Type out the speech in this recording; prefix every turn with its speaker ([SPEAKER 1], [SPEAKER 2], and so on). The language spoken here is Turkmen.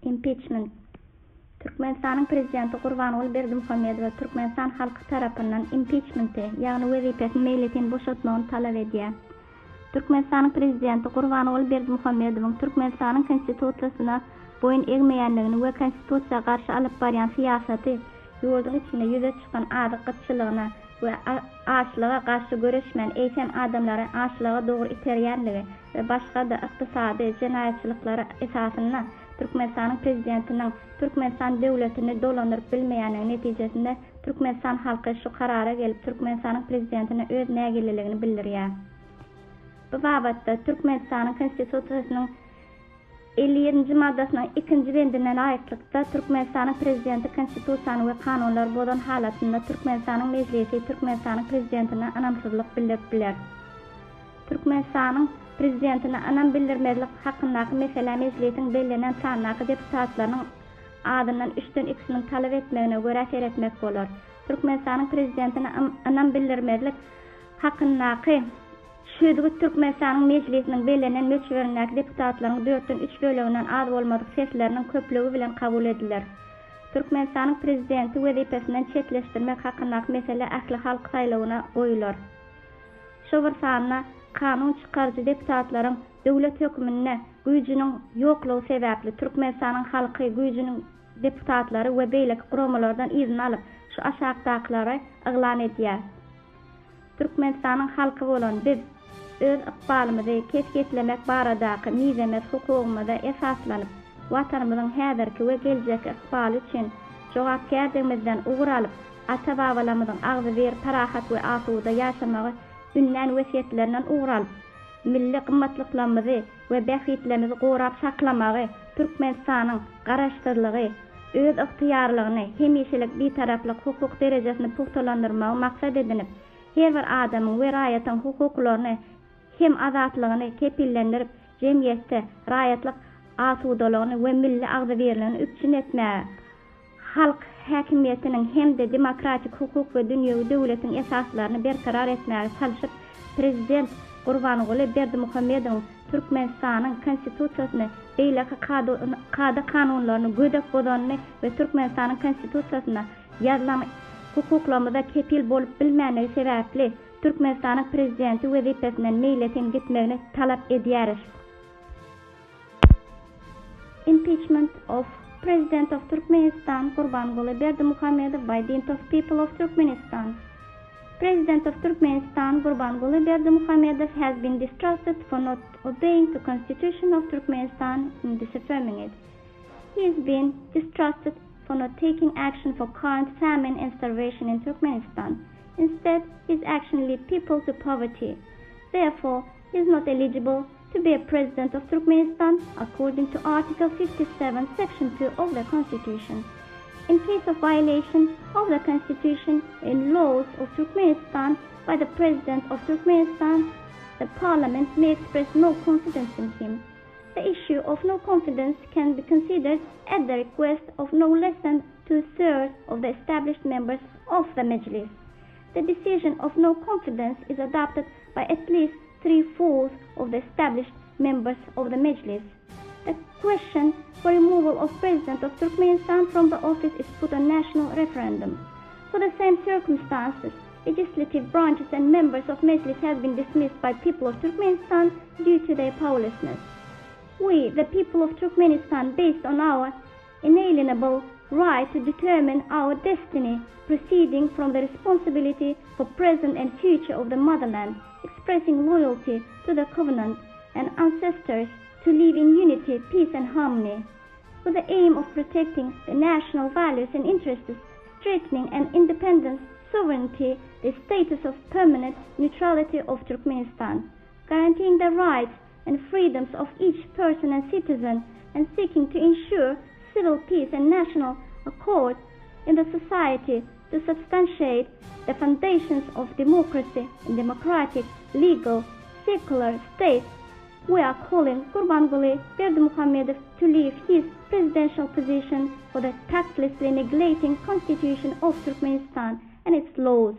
[SPEAKER 1] Impeachment. Türkmenistan'ın prezidenti Gurbanuly Berdimuhammedow Türkmenistan halkı tarapyndan impeachment'e, ýagny wezipesini meýleten boşaltmagyny talap edýär. Türkmenistan'ın prezidenti Gurbanuly Berdimuhammedowyň Türkmenistanyň konstitusiýasyna boyun egmeýänligini we konstitusiýaga garşy alyp barýan siýasaty ýurduň içinde ýüze çykan adyqatçylygyna we açlyga garşy göreşmän eýsen adamlary açlyga dogry iterýänligi we başga da ykdysady jenaýatçylyklara esasyna Türkmenistanyň prezidentiniň Türkmenistan döwletini dolandyryp bilmeýänligi netijesinde Türkmenistan halky şu karara gelip Türkmenistanyň prezidentine öz nägililigini bildirýär. Bu babatda Türkmenistanyň konstitusiýasynyň 57-nji maddasynyň 2-nji bendinden aýyklykda Türkmenistanyň prezidenti konstitusiýany we kanunlary bolan halatynda Türkmenistanyň mejlisi Türkmenistanyň prezidentine anamsızlyk bildiripdiler. Türkmenistanyň prezidentine anam bildirmezlik hakyndaky mesele mejlisiň bellenen sanaky deputatlarynyň adından 3-den 2-sini talap etmegine görä seretmek bolar. Türkmenistanyň prezidentine anam bildirmezlik hakyndaky şöýdügi Türkmenistanyň mejlisiniň bellenen möçberindäki deputatlaryň 4-den 3 bölüginden az bolmadyk sesleriniň köplügi bilen kabul ediler. Türkmenistanyň prezidenti wezipesinden çetleşdirmek hakyndaky mesele ähli halk saýlawyna goýular. Şu bir sanyna kanun çykarjy deputatlaryň döwlet hökümine güýjüniň ýoklugy sebäpli Türkmenistanyň halky güýjüniň deputatlary we beýleki guramalardan izin alyp şu aşagdakylary eglan edýär. Türkmenistanyň halky bolan biz öz ykbalymyzy kesgetlemek baradaky mizemet hukukymyza esaslanyp watanymyzyň häzirki we geljek ykbaly üçin jogapkärdigimizden ugur alyp ata-babalarymyzyň agzy bir parahat we asuda ýaşamagy ünlän wesiýetlerinden ugur alyp milli gymmatlyklarymyzy we bähitlerimizi gorap saklamagy Türkmenistanyň garaşdyrlygy öz yktyýarlygyny hemişelik bitaraplyk hukuk derejesini puhtalandyrmagy maksat edinip her bir adamyň we raýatyň hukuklaryny hem azatlygyny kepillendirip jemgyýetde raýatlyk asudalygyny we milli agzybirligini üçin etmäge halk häkimiýetiniň hem-de demokratik hukuk we dünýäwi döwletiň esaslaryny berkarar etmäge çalışyp prezident Gurbanuly Berdimuhammedow Türkmenistanyň konstitusiýasyny beýleki kada kanunlaryny gödek bolanyny we Türkmenistanyň konstitusiýasyna ýazylan hukuklarymyza kepil bolup bilmänligi sebäpli Türkmenistanyň prezidenti wezipesinden meýleten gitmegini talap edýär. Impeachment of President of Turkmenistan Gurbanuly Berdimuhammedow by dint of people of Turkmenistan. President of Turkmenistan Gurbanuly Berdimuhammedow has been distrusted for not obeying the Constitution of Turkmenistan in disaffirming it. He has been distrusted for not taking action for current famine and starvation in Turkmenistan. Instead, his action lead people to poverty. Therefore, he is not eligible to be a president of Turkmenistan according to Article 57, Section 2 of the Constitution. In case of violation of the Constitution and laws of Turkmenistan by the President of Turkmenistan, the Parliament may express no confidence in him. The issue of no confidence can be considered at the request of no less than 2/3 of the established members of the Mejlis. The decision of no confidence is adopted by at least 3/4 of the established members of the Mejlis. The question for removal of President of Turkmenistan from the office is put on national referendum. For the same circumstances, legislative branches and members of Mejlis have been dismissed by people of Turkmenistan due to their powerlessness. We, the people of Turkmenistan, based on our inalienable right to determine our destiny, proceeding from the responsibility for present and future of the motherland, expressing loyalty to the covenant and ancestors to live in unity, peace and harmony, with the aim of protecting the national values and interests, strengthening and independence, sovereignty, the status of permanent neutrality of Turkmenistan, guaranteeing the rights and freedoms of each person and citizen, and seeking to ensure civil peace and national accord in the society to substantiate the foundations of democracy and democratic, legal, secular state. We are calling Gurbanuly Berdimuhammedow to leave his presidential position for the tactlessly neglecting Constitution of Turkmenistan and its laws.